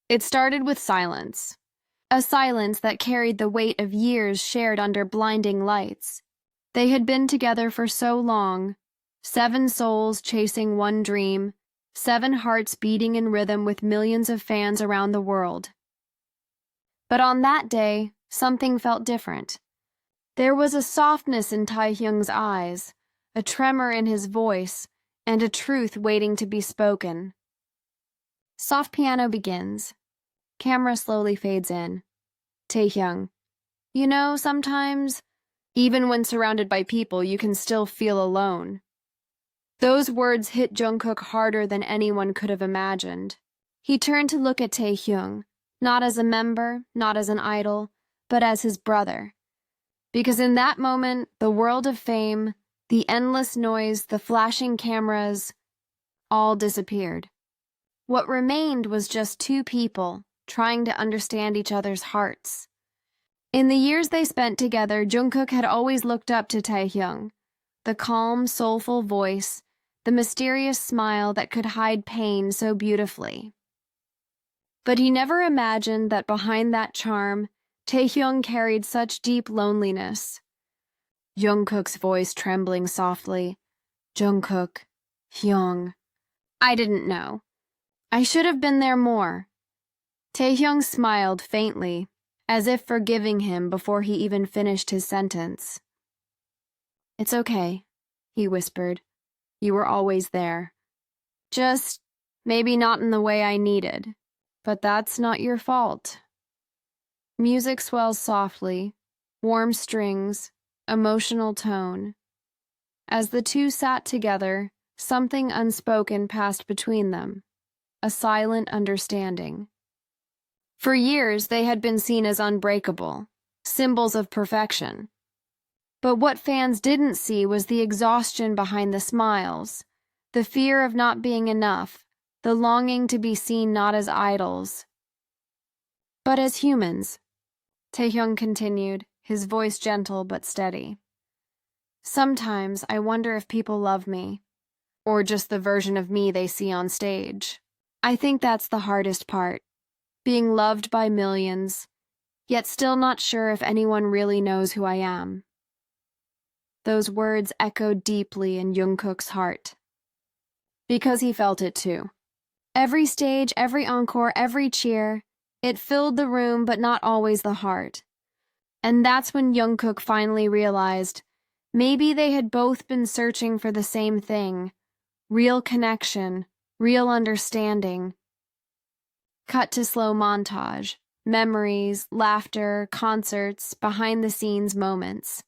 It started with silence. A silence that carried the weight of years shared under blinding lights. They had been together for so long, 7 souls chasing one dream, 7 hearts beating in rhythm with millions of fans around the world. But on that day, something felt different. There was a softness in Taehyung's eyes, a tremor in his voice, and a truth waiting to be spoken. Soft piano begins. Camera slowly fades in. Taehyung, you know, sometimes, even when surrounded by people, you can still feel alone. Those words hit Jungkook harder than anyone could have imagined. He turned to look at Taehyung, not as a member, not as an idol, but as his brother. Because in that moment, the world of fame, the endless noise, the flashing cameras, all disappeared. What remained was just 2 people trying to understand each other's hearts. In the years they spent together, Jungkook had always looked up to Taehyung, the calm, soulful voice, the mysterious smile that could hide pain so beautifully. But he never imagined that behind that charm, Taehyung carried such deep loneliness. Jungkook's voice trembling softly. Jungkook, Hyung. I didn't know. I should have been there more. Taehyung smiled faintly, as if forgiving him before he even finished his sentence. It's okay, he whispered. You were always there. Just, maybe not in the way I needed. But that's not your fault. Music swells softly, warm strings, emotional tone. As the 2 sat together, something unspoken passed between them, a silent understanding. For years, they had been seen as unbreakable, symbols of perfection. But what fans didn't see was the exhaustion behind the smiles, the fear of not being enough, the longing to be seen not as idols, but as humans. Taehyung continued, his voice gentle but steady. Sometimes I wonder if people love me, or just the version of me they see on stage. I think that's the hardest part, being loved by millions, yet still not sure if anyone really knows who I am. Those words echoed deeply in Jungkook's heart, because he felt it too. Every stage, every encore, every cheer, it filled the room but not always the heart. And that's when Jungkook finally realized maybe they had both been searching for the same thing, real connection, real understanding. Cut to slow montage, memories, laughter, concerts, behind-the-scenes moments.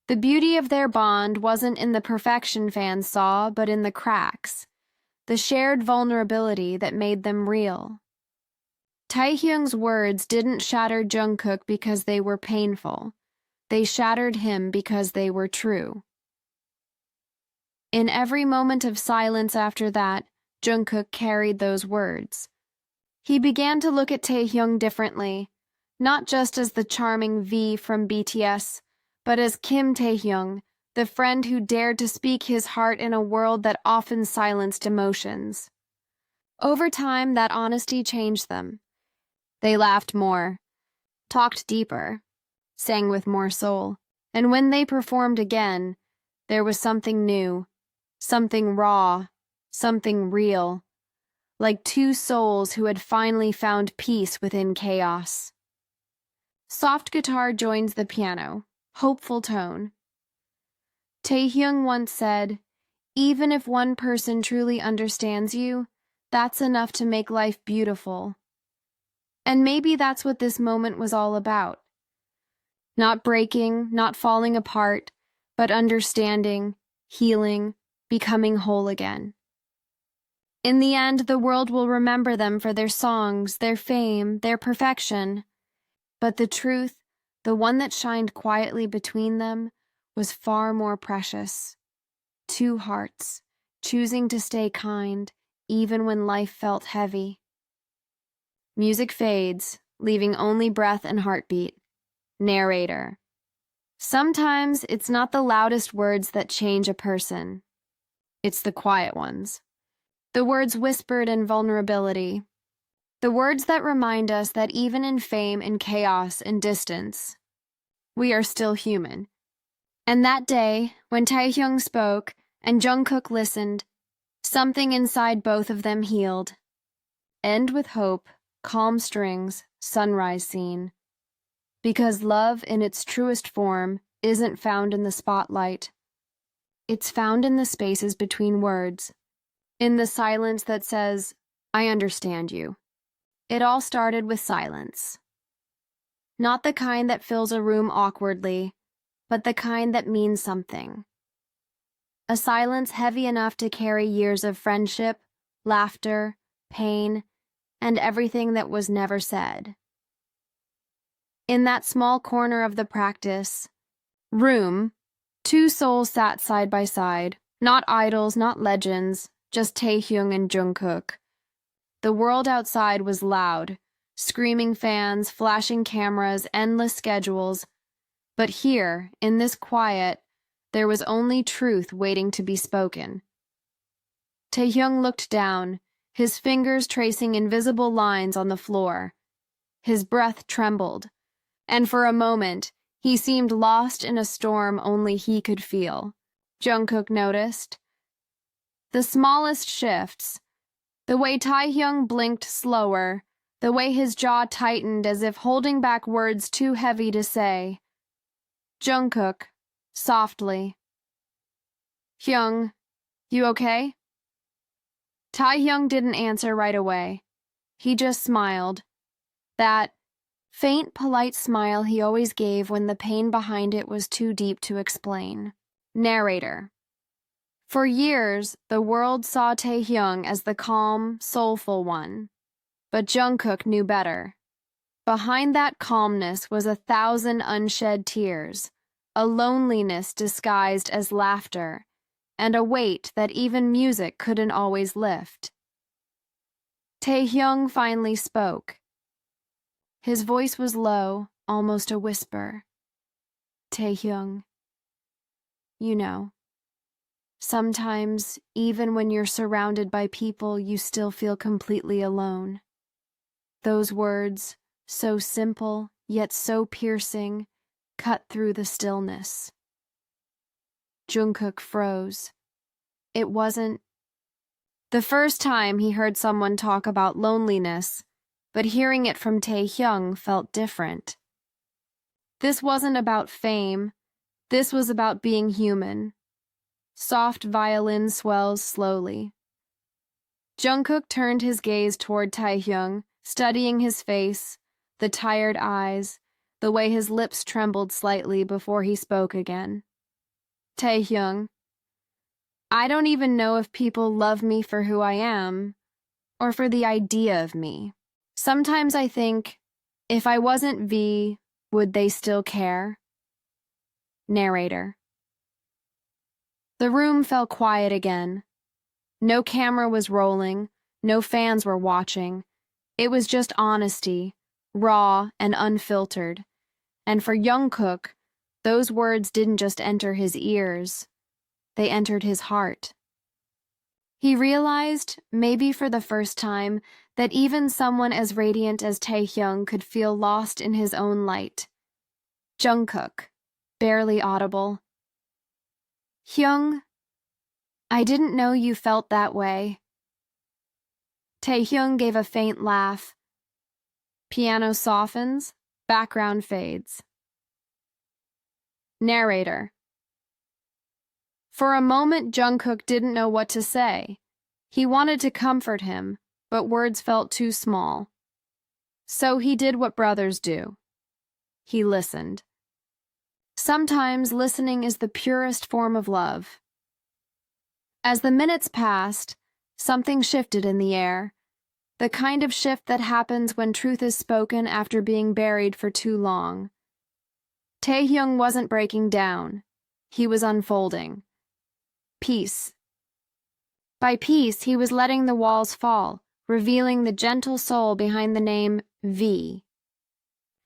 The beauty of their bond wasn't in the perfection fans saw, but in the cracks, the shared vulnerability that made them real. Taehyung's words didn't shatter Jungkook because they were painful. They shattered him because they were true. In every moment of silence after that, Jungkook carried those words. He began to look at Taehyung differently, not just as the charming V from BTS, but as Kim Taehyung, the friend who dared to speak his heart in a world that often silenced emotions. Over time, that honesty changed them. They laughed more, talked deeper, sang with more soul, and when they performed again, there was something new, something raw, something real, like 2 souls who had finally found peace within chaos. Soft guitar joins the piano, hopeful tone. Taehyung once said, "Even if one person truly understands you, that's enough to make life beautiful." And maybe that's what this moment was all about. Not breaking, not falling apart, but understanding, healing, becoming whole again. In the end, the world will remember them for their songs, their fame, their perfection. But the truth, the one that shined quietly between them, was far more precious. 2 hearts, choosing to stay kind, even when life felt heavy. Music fades, leaving only breath and heartbeat. Narrator. Sometimes it's not the loudest words that change a person. It's the quiet ones. The words whispered in vulnerability. The words that remind us that even in fame and chaos and distance, we are still human. And that day, when Taehyung spoke and Jungkook listened, something inside both of them healed. End with hope, calm strings, sunrise scene. Because love in its truest form isn't found in the spotlight. It's found in the spaces between words, in the silence that says, I understand you. It all started with silence. Not the kind that fills a room awkwardly, but the kind that means something. A silence heavy enough to carry years of friendship, laughter, pain, and everything that was never said. In that small corner of the practice room, two souls sat side by side, not idols, not legends, just Taehyung and Jungkook. The world outside was loud, screaming fans, flashing cameras, endless schedules. But here, in this quiet, there was only truth waiting to be spoken. Taehyung looked down, his fingers tracing invisible lines on the floor. His breath trembled, and for a moment, he seemed lost in a storm only he could feel. Jungkook noticed. The smallest shifts, the way Taehyung blinked slower, the way his jaw tightened as if holding back words too heavy to say. Jungkook, softly. Hyung, you okay? Taehyung didn't answer right away. He just smiled. That faint, polite smile he always gave when the pain behind it was too deep to explain. Narrator. For years, the world saw Taehyung as the calm, soulful one. But Jungkook knew better. Behind that calmness was 1,000 unshed tears, a loneliness disguised as laughter, and a weight that even music couldn't always lift. Taehyung finally spoke. His voice was low, almost a whisper. Taehyung, you know, sometimes, even when you're surrounded by people, you still feel completely alone. Those words, so simple, yet so piercing, cut through the stillness. Jungkook froze. It wasn't the first time he heard someone talk about loneliness, but hearing it from Taehyung felt different. This wasn't about fame. This was about being human. Soft violin swells slowly. Jungkook turned his gaze toward Taehyung, studying his face, the tired eyes, the way his lips trembled slightly before he spoke again. Taehyung, I don't even know if people love me for who I am, or for the idea of me. Sometimes I think, if I wasn't V, would they still care? Narrator. The room fell quiet again. No camera was rolling, no fans were watching. It was just honesty, raw and unfiltered. And for Jungkook, those words didn't just enter his ears, they entered his heart. He realized, maybe for the first time, that even someone as radiant as Taehyung could feel lost in his own light. Jungkook, barely audible. Hyung, I didn't know you felt that way. Taehyung gave a faint laugh. Piano softens, background fades. Narrator. For a moment, Jungkook didn't know what to say. He wanted to comfort him, but words felt too small. So he did what brothers do. He listened. Sometimes listening is the purest form of love. As the minutes passed, something shifted in the air, the kind of shift that happens when truth is spoken after being buried for too long. Taehyung wasn't breaking down. He was unfolding. Peace. By peace, he was letting the walls fall, revealing the gentle soul behind the name V.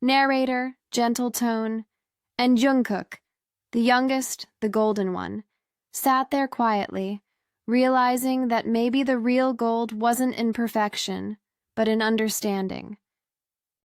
Narrator, gentle tone, and Jungkook, the youngest, the golden one, sat there quietly, realizing that maybe the real gold wasn't in perfection, but in understanding.